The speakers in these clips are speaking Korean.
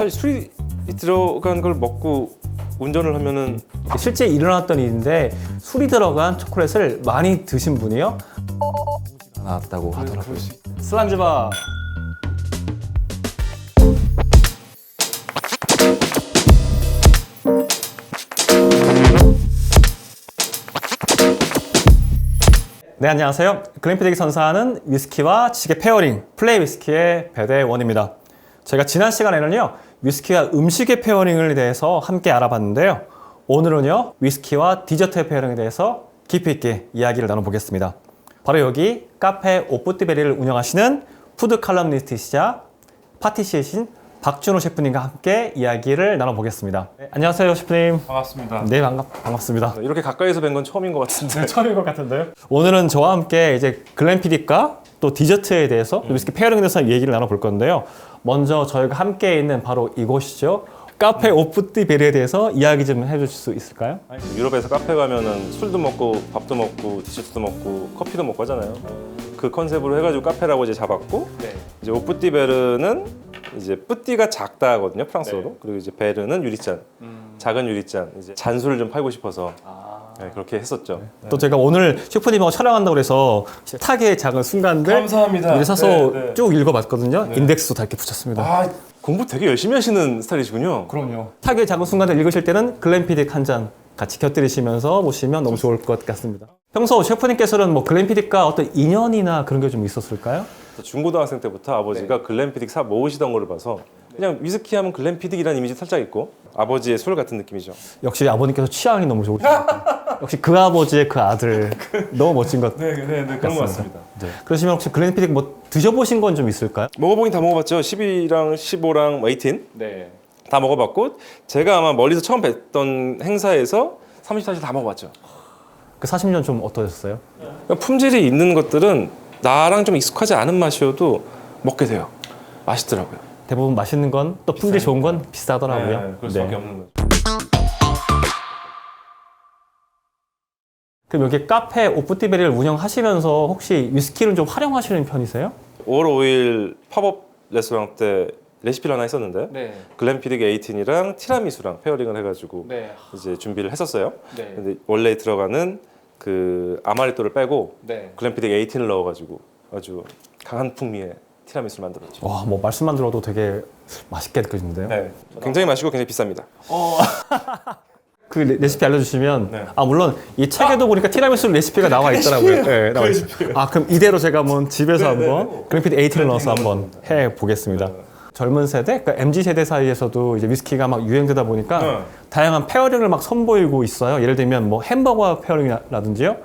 사실 술이 들어간 걸 먹고 운전을 하면은 실제 일어났던 일인데 술이 들어간 초콜릿을 많이 드신 분이요 나왔다고 하더라고요. 슬란즈바. 네, 안녕하세요. 글램피딕이 선사하는 위스키와 지식의 페어링, 플레이 위스키의 배대원입니다. 제가 지난 시간에는요, 위스키와 음식의 페어링에 대해서 함께 알아봤는데요. 오늘은요, 위스키와 디저트의 페어링에 대해서 깊이 있게 이야기를 나눠보겠습니다. 바로 여기 카페 오프티베리를 운영하시는 푸드 칼럼니스트이시자 파티시이신 박준호 셰프님과 함께 이야기를 나눠보겠습니다. 네, 안녕하세요, 셰프님. 반갑습니다. 네, 반갑습니다. 이렇게 가까이서 뵌 건 처음인 것 같은데. 처음인 것 같은데요? 오늘은 저와 함께 이제 글램피딕과 또 디저트에 대해서 위스키 페어링에 대해서 얘기를 나눠볼 건데요. 먼저 저희가 함께 있는 바로 이곳이죠. 카페 오프티베리에 대해서 이야기 좀 해주실 수 있을까요? 유럽에서 카페 가면은 술도 먹고 밥도 먹고 디저트도 먹고 커피도 먹고 하잖아요. 그 컨셉으로 해가지고 카페라고 이제 잡았고, 이제 오프티베르는 이제 뿌띠가 작다거든요, 프랑스어로. 그리고 이제 베르는 유리잔, 작은 유리잔, 이제 잔술을 좀 팔고 싶어서 네, 그렇게 했었죠. 또 제가 오늘 셰프님하고 촬영한다고 그래서 타겟의 작은 순간들 감사합니다. 미리 사서 네. 쭉 읽어봤거든요. 인덱스도 다 이렇게 붙였습니다. 아, 공부 되게 열심히 하시는 스타일이시군요. 그럼요. 타겟의 작은 순간들 읽으실 때는 글램피딕 한 잔 같이 곁들이시면서 보시면 너무 좋을 것 같습니다. 평소 셰프님께서는 뭐 글램피딕과 어떤 인연이나 그런 게 좀 있었을까요? 중고등학생 때부터 아버지가 글램피딕 사 모으시던 거를 봐서 그냥 위스키 하면 글램피딕이라는 이미지 살짝 있고 아버지의 술 같은 느낌이죠. 역시 아버님께서 취향이 너무 좋으시니까 역시 그 아버지의 그 아들 너무 멋진 것 네, 그런 것 같습니다. 네. 그러시면 혹시 글램피딕 뭐 드셔보신 건 좀 있을까요? 먹어보긴 다 먹어봤죠. 12랑 15랑 18 네. 다 먹어봤고 제가 아마 멀리서 처음 뵀던 행사에서 30, 40 다 먹어봤죠. 그 40년 좀 어떠셨어요? 품질이 있는 것들은 나랑 좀 익숙하지 않은 맛이어도 먹게 돼요. 맛있더라고요. 대부분 맛있는 건 또 품질 좋은 건 비싸더라고요. 그럴 수밖에 없는 거죠. 그럼 여기 카페 오프티베리를 운영하시면서 혹시 위스키를 좀 활용하시는 편이세요? 5월 5일 팝업 레스토랑 때 레시피를 하나 했었는데 네. 글램피딕 18이랑 티라미수랑 페어링을 해가지고 네. 이제 준비를 했었어요. 네. 근데 원래 들어가는 그 아마리또를 빼고 네. 글램피딕 18을 넣어가지고 아주 강한 풍미의 티라미수를 만들었죠. 와, 뭐 말씀만 들어도 되게 맛있게 느껴지는데요. 네, 굉장히 맛있고 굉장히 비쌉니다. 그 레시피 알려주시면 네. 물론 이 책에도 보니까 티라미수 레시피가 나와 있더라고요. 네, 나와 있어요. 그럼 이대로 제가 한번 집에서 한번 글램피딕 18을 넣어서 한번 해 보겠습니다. 젊은 세대, 그러니까 MZ 세대 사이에서도 이제 위스키가 막 유행되다 보니까 다양한 페어링을 막 선보이고 있어요. 예를 들면 뭐 햄버거 페어링이라든지요.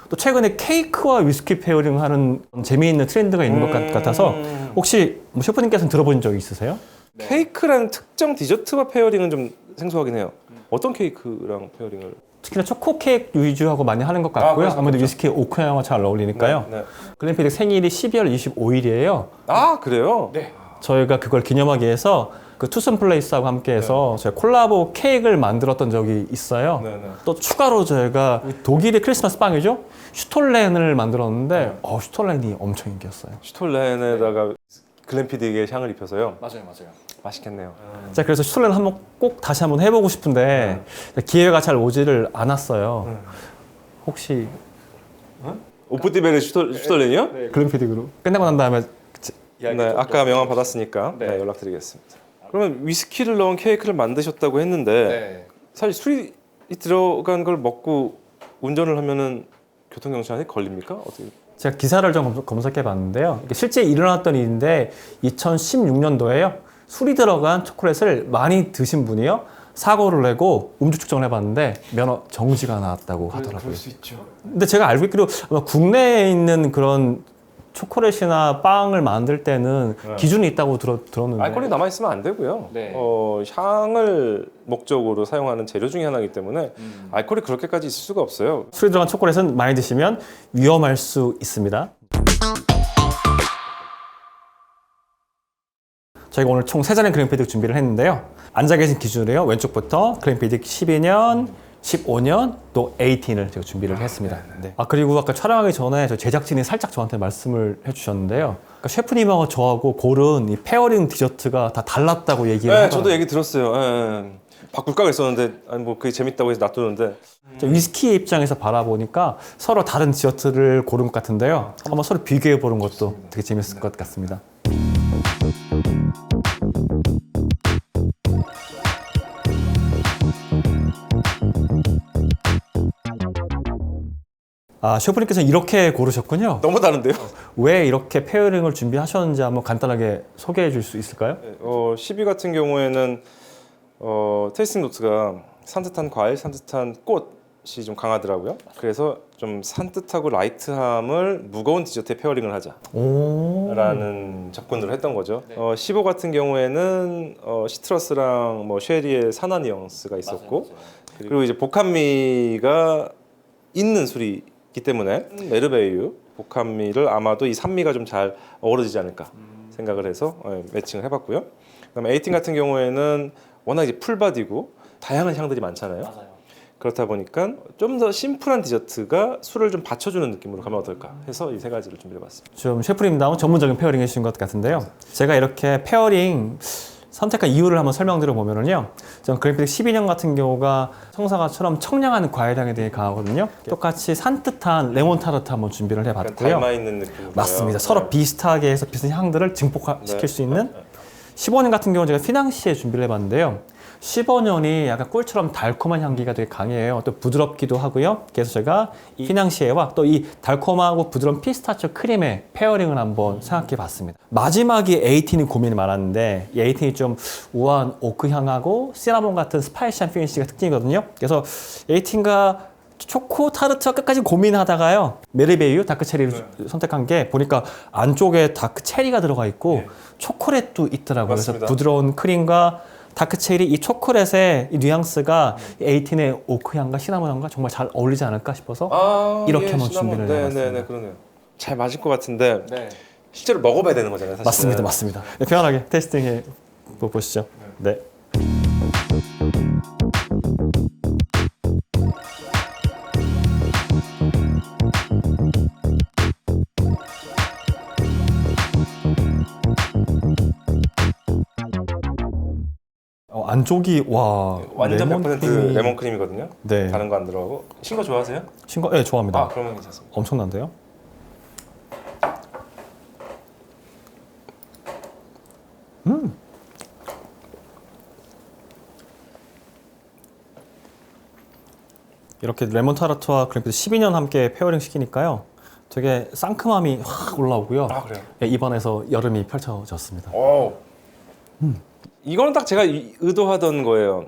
또 최근에 케이크와 위스키 페어링 하는 재미있는 트렌드가 있는 것 같아서 혹시 뭐 셰프님께서는 들어본 적 있으세요? 케이크랑 특정 디저트와 페어링은 좀 생소하긴 해요. 어떤 케이크랑 페어링을? 특히나 초코 케이크 위주하고 많이 하는 것 같고요. 그렇죠, 아무래도 그렇죠. 위스키 오크향과 잘 어울리니까요. 네. 글램피딕 생일이 12월 25일이에요. 아, 그래요? 네. 저희가 그걸 기념하기 위해서 그 투슨 플레이스하고 함께해서 저희 콜라보 케이크를 만들었던 적이 있어요. 네. 또 추가로 저희가 독일의 크리스마스 빵이죠. 슈톨렌을 만들었는데 슈톨렌이 엄청 인기였어요. 슈톨렌에다가 글램피딕의 향을 입혀서요. 맞아요. 맛있겠네요. 자, 그래서 슈톨렌 한번 꼭 다시 한번 해보고 싶은데 기회가 잘 오지를 않았어요. 혹시 오프티베르 슈톨렌이요? 글램피딕으로 끝나고 난 다음에 네, 아까 명함 받았으니까 네, 연락드리겠습니다. 그러면 위스키를 넣은 케이크를 만드셨다고 했는데 사실 술이 들어간 걸 먹고 운전을 하면은 교통경찰에 걸립니까? 어떻게? 제가 기사를 좀 검색해 봤는데요. 이게 실제 일어났던 일인데 2016년도에요. 술이 들어간 초콜릿을 많이 드신 분이요. 사고를 내고 음주 측정을 해봤는데 면허 정지가 나왔다고 하더라고요. 그럴 수 있죠. 근데 제가 알고 있기로 아마 국내에 있는 그런 초콜릿이나 빵을 만들 때는 기준이 있다고 들었는데 알코올이 남아 있으면 안 되고요. 네. 향을 목적으로 사용하는 재료 중에 하나이기 때문에 알코올이 그렇게까지 있을 수가 없어요. 술이 들어간 초콜릿은 많이 드시면 위험할 수 있습니다. 저희가 오늘 총 3잔의 글램피딕 준비를 했는데요. 앉아 계신 기준으로요. 왼쪽부터 글램피딕 12년, 15년 또 18을 제가 준비를 했습니다. 네. 그리고 아까 촬영하기 전에 저 제작진이 살짝 저한테 말씀을 해주셨는데요. 그러니까 셰프님하고 저하고 고른 이 페어링 디저트가 다 달랐다고 얘기를 네, 하더라고요. 저도 얘기 들었어요. 예. 바꿀까 그랬었는데 아니 뭐 그게 재밌다고 해서 놔두는데 저 위스키 입장에서 바라보니까 서로 다른 디저트를 고른 것 같은데요. 한번 서로 비교해 보는 것도 되게 재밌을 것 같습니다. 셰프님께서 이렇게 고르셨군요. 너무 다른데요? 왜 이렇게 페어링을 준비하셨는지 한번 간단하게 소개해 줄 수 있을까요? 12 같은 경우에는 테이스팅 노트가 산뜻한 과일, 산뜻한 꽃이 좀 강하더라고요. 그래서 좀 산뜻하고 라이트함을 무거운 디저트에 페어링을 하자라는 접근을 했던 거죠. 15 같은 경우에는 시트러스랑 뭐 쉐리의 산화 뉘앙스가 있었고 그리고 이제 복합미가 있는 술이기 때문에 메르베이유 복합미를 아마도 이 산미가 좀 잘 어우러지지 않을까 생각을 해서 매칭을 해봤고요. 그다음에 18 같은 경우에는 워낙 이제 풀바디고 다양한 향들이 많잖아요. 그렇다 보니까 좀 더 심플한 디저트가 술을 좀 받쳐주는 느낌으로 가면 어떨까 해서 이 세 가지를 준비해봤습니다. 좀 셰프님다운 전문적인 페어링 해주신 것 같은데요. 제가 이렇게 페어링 선택한 이유를 한번 설명드려 보면은요. 전 그래픽 12년 같은 경우가 청사과처럼 청량한 과일향이 되게 강하거든요. 똑같이 산뜻한 레몬 타르트 한번 준비를 해봤고요. 닮아있는 느낌. 맞습니다. 서로 비슷하게 해서 비슷한 향들을 증폭시킬 수 있는 15년 같은 경우는 제가 피낭시에 준비를 해봤는데요. 15년이 약간 꿀처럼 달콤한 향기가 되게 강해요. 또 부드럽기도 하고요. 그래서 제가 이 피낭시에와 또 이 달콤하고 부드러운 피스타치오 크림의 페어링을 한번 생각해 봤습니다. 마지막이 18이 고민이 많았는데 이 18이 좀 우아한 오크 향하고 시나몬 같은 스파이시한 피니쉬가 특징이거든요. 그래서 18과 초코 타르트와 끝까지 고민하다가요. 메르베이유 다크체리를 선택한 게 보니까 안쪽에 다크체리가 들어가 있고 초콜릿도 있더라고요. 맞습니다. 그래서 부드러운 크림과 다크체리 이 초콜릿의 이 뉘앙스가 18의 오크 향과 시나몬 향과 정말 잘 어울리지 않을까 싶어서 이렇게 한번 준비를 해봤습니다. 네, 그러네요. 잘 맞을 것 같은데 실제로 먹어봐야 되는 거잖아요. 사실은. 맞습니다. 네, 편안하게 테스팅해 보시죠. 네. 안쪽이 와 완전 레몬 100% 크림이- 레몬 크림이거든요. 네. 다른 거 안 들어가고. 신거 좋아하세요? 신거 네 좋아합니다. 그러면 괜찮습니다. 엄청난데요? 이렇게 레몬 타르트와 그래픽 12년 함께 페어링 시키니까요. 되게 상큼함이 확 올라오고요. 그래요? 네, 입안에서 여름이 펼쳐졌습니다. 이거는 딱 제가 의도하던 거예요.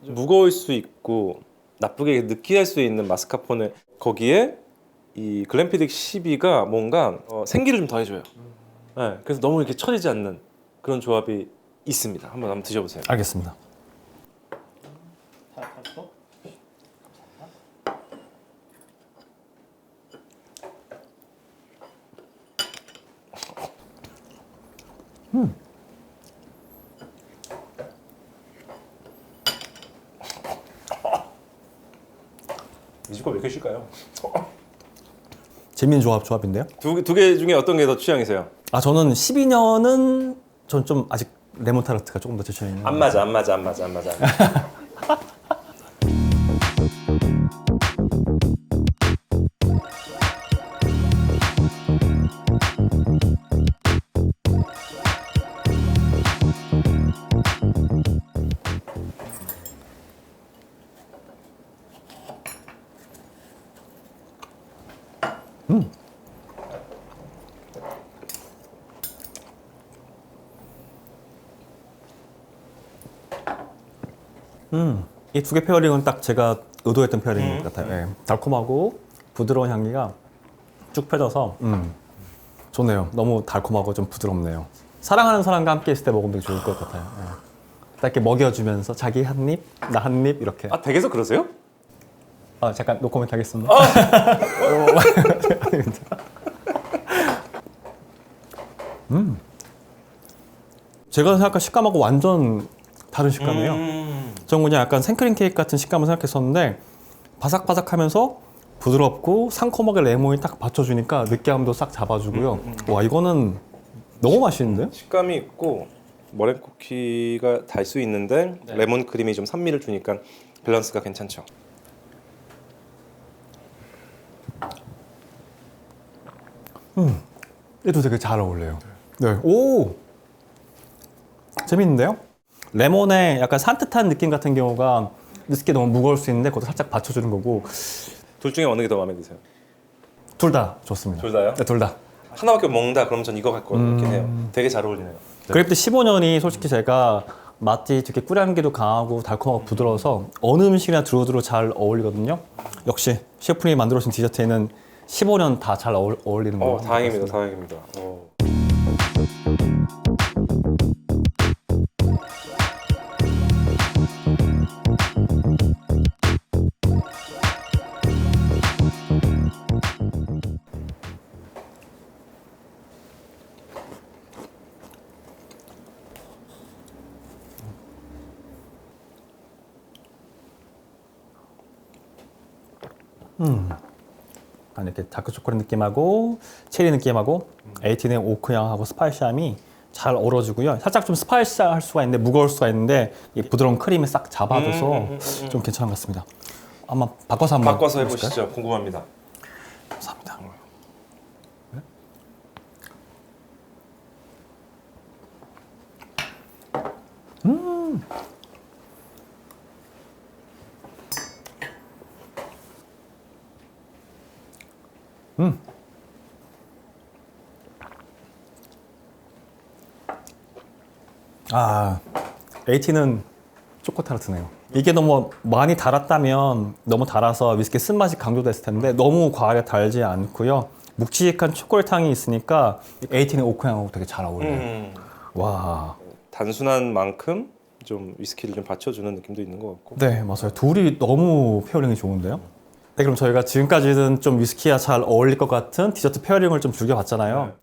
무거울 수 있고 나쁘게 느끼할 수 있는 마스카포네 거기에 이 글램피딕 12가 뭔가 생기를 좀 더해줘요. 네, 그래서 너무 이렇게 처지지 않는 그런 조합이 있습니다. 한번 드셔보세요. 알겠습니다. 뮤지컬 왜 이렇게 쉴까요? 재밌는 조합인데요? 두 개 중에 어떤 게 더 취향이세요? 저는 12년은 전 좀 아직 레몬 타르트가 조금 더 제 취향이에요. 안 맞아. 이 두 개 페어링은 딱 제가 의도했던 페어링인 것 같아요. 예. 달콤하고 부드러운 향기가 쭉 펴져서 좋네요. 너무 달콤하고 좀 부드럽네요. 사랑하는 사람과 함께 있을 때 먹으면 되게 좋을 것 같아요. 예. 딱 이렇게 먹여주면서 자기 한 입, 나 한 입 이렇게. 댁에서 그러세요? 잠깐 노코멘트 하겠습니다. 제가 생각한 식감하고 완전 다른 식감이에요. 전 그냥 약간 생크림 케이크 같은 식감을 생각했었는데 바삭바삭하면서 부드럽고 상콤하게 레몬이 딱 받쳐주니까 느끼함도 싹 잡아주고요. 와, 이거는 너무 맛있는데요? 식감이 있고 머랭 쿠키가 달 수 있는데 레몬 크림이 좀 산미를 주니까 밸런스가 괜찮죠. 얘도 되게 잘 어울려요. 네. 오! 재밌는데요? 레몬의 약간 산뜻한 느낌 같은 경우가 위스키 너무 무거울 수 있는데 그것도 살짝 받쳐주는 거고 둘 중에 어느 게 더 마음에 드세요? 둘 다 좋습니다. 둘 다요? 네, 둘 다. 하나밖에 먹는다 그러면 전 이거 갈 것 같긴 해요. 되게 잘 어울리네요. 그래프트 15년이 솔직히 제가 맛이 되게 꿀향기도 강하고 달콤하고 부드러워서 어느 음식이나 두루두루 잘 어울리거든요. 역시 셰프님이 만들어주신 디저트에는 15년 다 잘 어울리는 거 다행입니다. 다행입니다. 이렇게 다크 초콜릿 느낌하고 체리 느낌하고 에이틴의 오크향하고 스파이시함이 잘 어우러지고요. 살짝 좀 스파이시할 수가 있는데 무거울 수가 있는데 이 부드러운 크림이 싹 잡아줘서 좀 괜찮은 것 같습니다. 한번 바꿔서 한번 바꿔서 해보실까요? 해보시죠. 궁금합니다. 감사합니다. 네? 에이티는 초코타르트네요. 이게 너무 많이 달았다면 너무 달아서 위스키 쓴맛이 강조됐을 텐데 너무 과하게 달지 않고요. 묵직한 초콜릿 향이 있으니까 에이티는 오크향하고 되게 잘 어울려요. 와. 단순한 만큼 좀 위스키를 좀 받쳐주는 느낌도 있는 것 같고. 네, 맞아요. 둘이 너무 페어링이 좋은데요. 네, 그럼 저희가 지금까지는 좀 위스키와 잘 어울릴 것 같은 디저트 페어링을 좀 즐겨봤잖아요.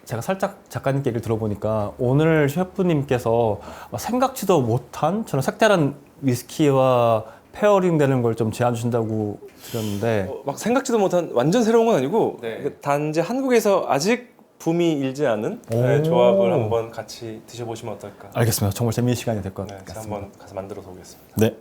제가 살짝 작가님께 얘기를 들어보니까 오늘 셰프님께서 생각지도 못한 저는 색다른 위스키와 페어링 되는 걸 좀 제안 주신다고 드렸는데 막 생각지도 못한 완전 새로운 건 아니고 단지 한국에서 아직 붐이 일지 않은 조합을 한번 같이 드셔보시면 어떨까. 알겠습니다. 정말 재미있는 시간이 될 것 제가 같습니다. 한번 가서 만들어서 오겠습니다. 네.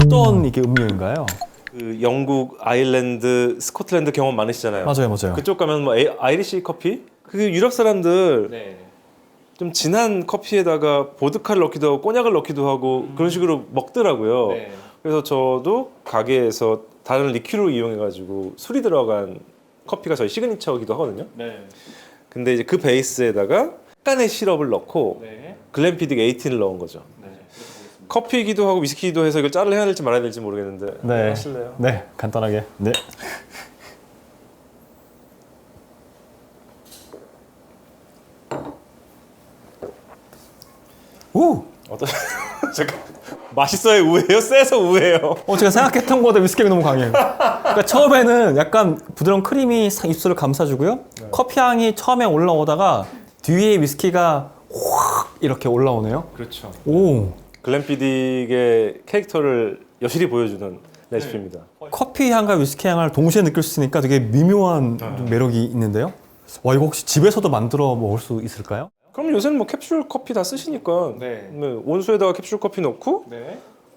어떤 이게 음료인가요? 그 영국, 아일랜드, 스코틀랜드 경험 많으시잖아요. 맞아요. 그쪽 가면 뭐 아이리시 커피? 그 유럽 사람들 좀 진한 커피에다가 보드카를 넣기도 하고 꼬냑을 넣기도 하고 그런 식으로 먹더라고요. 그래서 저도 가게에서 다른 리큐를 이용해가지고 술이 들어간 커피가 저희 시그니처이기도 하거든요. 근데 이제 그 베이스에다가 약간의 시럽을 넣고 글렌피딕 18을 넣은 거죠. 커피이기도 하고 위스키이기도 해서 이걸 짤을 해야 될지 말아야 될지 모르겠는데 네. 하실래요? 네, 간단하게. 네. 오! 어떠? 잠깐 맛있어요 우회요? 세서 우회요? 제가 생각했던 것보다 위스키가 너무 강해요. 그러니까 처음에는 약간 부드러운 크림이 싹 입술을 감싸주고요. 커피 향이 처음에 올라오다가 뒤에 위스키가 확 이렇게 올라오네요. 그렇죠. 오! 글렌피딕의 캐릭터를 여실히 보여주는 레시피입니다. 커피 향과 위스키 향을 동시에 느낄 수 있으니까 되게 미묘한 좀 매력이 있는데요. 와, 이거 혹시 집에서도 만들어 먹을 수 있을까요? 그럼 요새는 뭐 캡슐 커피 다 쓰시니까 뭐 온수에다가 캡슐 커피 넣고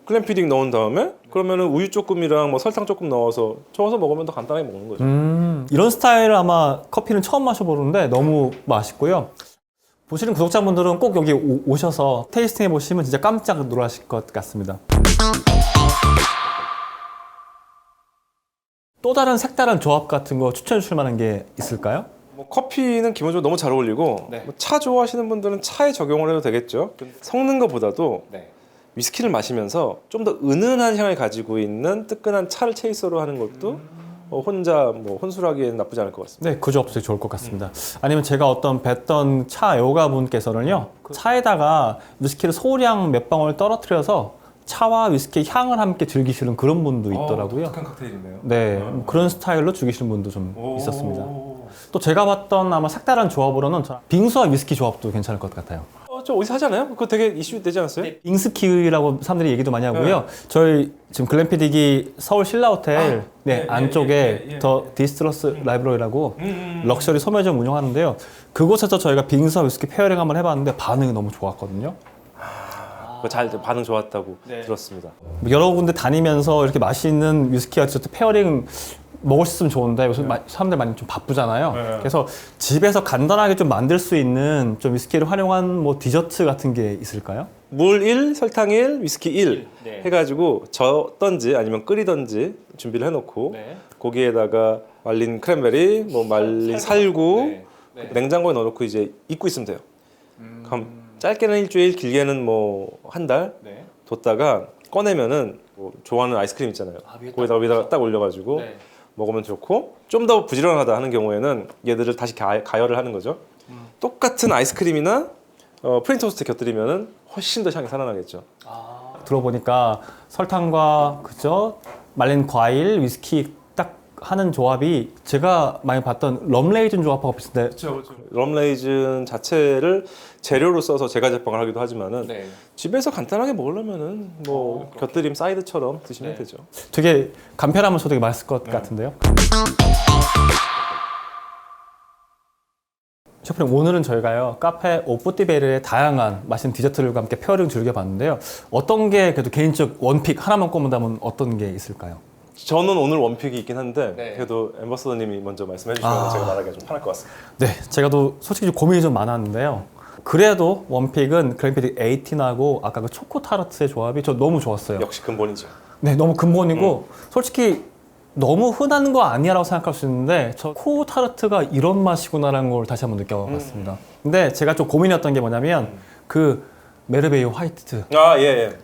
글렌피딕 넣은 다음에 그러면은 우유 조금이랑 뭐 설탕 조금 넣어서 저어서 먹으면 더 간단하게 먹는 거죠. 이런 스타일을 아마 커피는 처음 마셔보는데 너무 맛있고요. 보시는 구독자분들은 꼭 여기 오셔서 테이스팅 해보시면 진짜 깜짝 놀라실 것 같습니다. 또 다른 색다른 조합 같은 거 추천해 주실 만한 게 있을까요? 뭐 커피는 기본적으로 너무 잘 어울리고 뭐차 좋아하시는 분들은 차에 적용을 해도 되겠죠. 섞는 것보다도 위스키를 마시면서 좀 더 은은한 향을 가지고 있는 뜨끈한 차를 체이서로 하는 것도 혼자 뭐 혼술하기에는 나쁘지 않을 것 같습니다. 네, 그 조합도 되게 좋을 것 같습니다. 아니면 제가 어떤 뵀던 차 애호가 분께서는요, 그 차에다가 위스키를 소량 몇 방울 떨어뜨려서 차와 위스키의 향을 함께 즐기시는 그런 분도 있더라고요. 독특한 칵테일이네요. 네, 그런 스타일로 즐기시는 분도 좀 있었습니다. 또 제가 봤던 아마 색다른 조합으로는 빙수와 위스키 조합도 괜찮을 것 같아요. 저 어디서 하잖아요? 그거 되게 이슈 되지 않았어요? 빙스키라고 사람들이 얘기도 많이 하고요. 저희 지금 글램피딕이 서울 신라호텔 안쪽에 더 디스트러스 라이브러리라고 럭셔리 소매점 운영하는데요. 그곳에서 저희가 빙수와 위스키 페어링 한번 해봤는데 반응이 너무 좋았거든요. 잘 반응 좋았다고 들었습니다. 여러 군데 다니면서 이렇게 맛있는 위스키와 디저트 페어링 먹을 수 있으면 좋은데 요새 사람들 많이 좀 바쁘잖아요. 그래서 집에서 간단하게 좀 만들 수 있는 좀 위스키를 활용한 뭐 디저트 같은 게 있을까요? 물 1, 설탕 1, 위스키 1 해가지고 젓던지 아니면 끓이던지 준비를 해놓고 거기에다가 말린 크랜베리, 뭐 말린 살구 냉장고에 넣어놓고 이제 잊고 있으면 돼요. 그럼 짧게는 일주일, 길게는 뭐 한 달 뒀다가 꺼내면은 뭐 좋아하는 아이스크림 있잖아요. 거기다가 딱 올려가지고 먹으면 좋고, 좀 더 부지런하다 하는 경우에는 얘들을 다시 가열을 하는 거죠. 똑같은 아이스크림이나 프렌치 토스트 곁들이면은 훨씬 더 향이 살아나겠죠. 들어보니까 설탕과 그죠 말린 과일, 위스키 딱 하는 조합이 제가 많이 봤던 럼레이즌 조합하고 비슷한데. 그렇죠. 럼레이즌 자체를 재료로 써서 제과 제빵을 하기도 하지만은 집에서 간단하게 먹으려면은 뭐 곁들임 사이드처럼 드시면 되죠. 되게 간편하면서 되게 맛있을 것 같은데요. 셰프님, 오늘은 저희가요 카페 오뿌띠베르의 다양한 맛있는 디저트들과 함께 페어링 즐겨봤는데요. 어떤 게 그래도 개인적 원픽 하나만 꼽는다면 어떤 게 있을까요? 저는 오늘 원픽이 있긴 한데 그래도 앰버서더님이 먼저 말씀해 주시면 제가 말하기가 좀 편할 것 같습니다. 네, 제가 또 솔직히 좀 고민이 좀 많았는데요. 그래도 원픽은 글램피딕 18하고 아까 그 초코 타르트의 조합이 저 너무 좋았어요. 역시 근본이죠. 네, 너무 근본이고 솔직히 너무 흔한 거 아니야라고 생각할 수 있는데 저 코코 타르트가 이런 맛이구나라는 걸 다시 한번 느껴봤습니다. 근데 제가 좀 고민이었던 게 뭐냐면 그 메르베이 화이트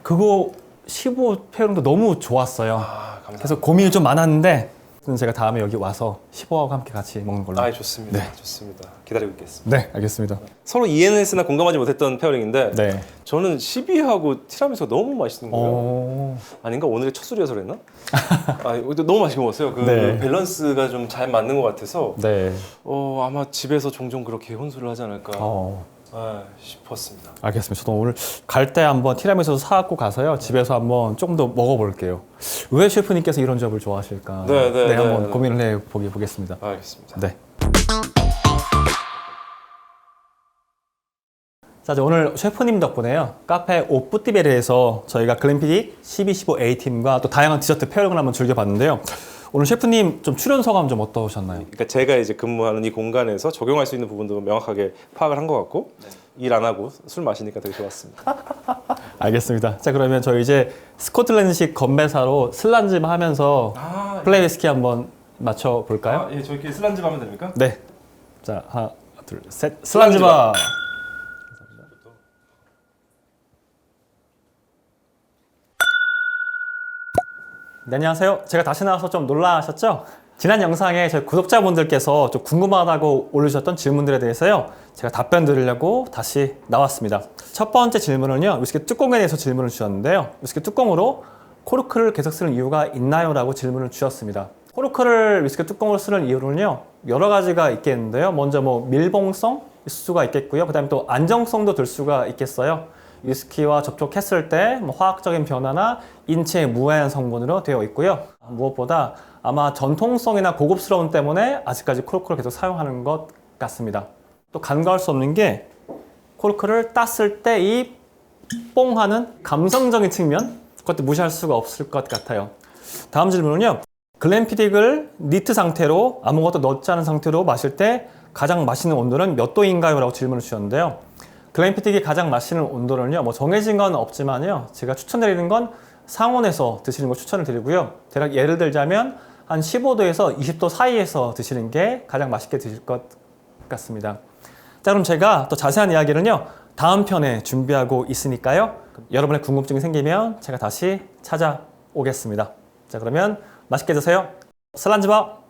그거 15 페어링도 너무 좋았어요. 그래서 고민이 좀 많았는데 제가 다음에 여기 와서 15하고 함께 같이 먹는 걸로. 좋습니다. 좋습니다. 기다리고 있겠습니다. 네, 알겠습니다. 서로 이해는 했으나 공감하지 못했던 페어링인데 네. 저는 12하고 티라미수가 너무 맛있는 거예요. 아닌가? 오늘의 첫 술이어서 그랬나? 너무 맛있게 먹었어요. 그 밸런스가 좀 잘 맞는 것 같아서 아마 집에서 종종 그렇게 혼술을 하지 않을까 싶었습니다. 알겠습니다. 저도 오늘 갈 때 한번 티라미수 사갖고 가서요 집에서 한번 조금 더 먹어볼게요. 왜 셰프님께서 이런 점을 좋아하실까? 한번 고민을 해보겠습니다. 알겠습니다. 네. 자, 이제 오늘 셰프님 덕분에요 카페 오뿌띠베르에서 저희가 글램피딕 12-15A 팀과 또 다양한 디저트 페어링을 한번 즐겨봤는데요. 오늘 셰프님 좀 출연 소감 좀 어떠셨나요? 그러니까 제가 이제 근무하는 이 공간에서 적용할 수 있는 부분도 명확하게 파악을 한 것 같고 일 안 하고 술 마시니까 되게 좋았습니다. 알겠습니다. 자, 그러면 저희 이제 스코틀랜드식 건배사로 슬란지바 하면서 플레이 위스키 한번 맞춰볼까요? 저희끼리 슬란지바 하면 됩니까? 네. 자, 하나, 둘, 셋. 슬란지바. 네, 안녕하세요. 제가 다시 나와서 좀 놀라셨죠? 지난 영상에 저희 구독자분들께서 좀 궁금하다고 올려주셨던 질문들에 대해서요 제가 답변 드리려고 다시 나왔습니다. 첫 번째 질문은요 위스키 뚜껑에 대해서 질문을 주셨는데요. 위스키 뚜껑으로 코르크를 계속 쓰는 이유가 있나요? 라고 질문을 주셨습니다. 코르크를 위스키 뚜껑으로 쓰는 이유는요 여러 가지가 있겠는데요. 먼저 뭐 밀봉성 있을 수가 있겠고요. 그 다음에 또 안정성도 들 수가 있겠어요. 위스키와 접촉했을 때 뭐 화학적인 변화나 인체에 무해한 성분으로 되어 있고요. 무엇보다 아마 전통성이나 고급스러움 때문에 아직까지 코르크를 계속 사용하는 것 같습니다. 또 간과할 수 없는 게 코르크를 땄을 때 이 뽕하는 감성적인 측면, 그것도 무시할 수가 없을 것 같아요. 다음 질문은요. 글램피딕을 니트 상태로 아무것도 넣지 않은 상태로 마실 때 가장 맛있는 온도는 몇 도인가요? 라고 질문을 주셨는데요. 글램피딕이 가장 맛있는 온도는요 뭐 정해진 건 없지만요 제가 추천드리는 건 상온에서 드시는 걸 추천을 드리고요. 대략 예를 들자면 한 15도에서 20도 사이에서 드시는 게 가장 맛있게 드실 것 같습니다. 자, 그럼 제가 또 자세한 이야기는요 다음 편에 준비하고 있으니까요 여러분의 궁금증이 생기면 제가 다시 찾아오겠습니다. 자, 그러면 맛있게 드세요. 슬란지바.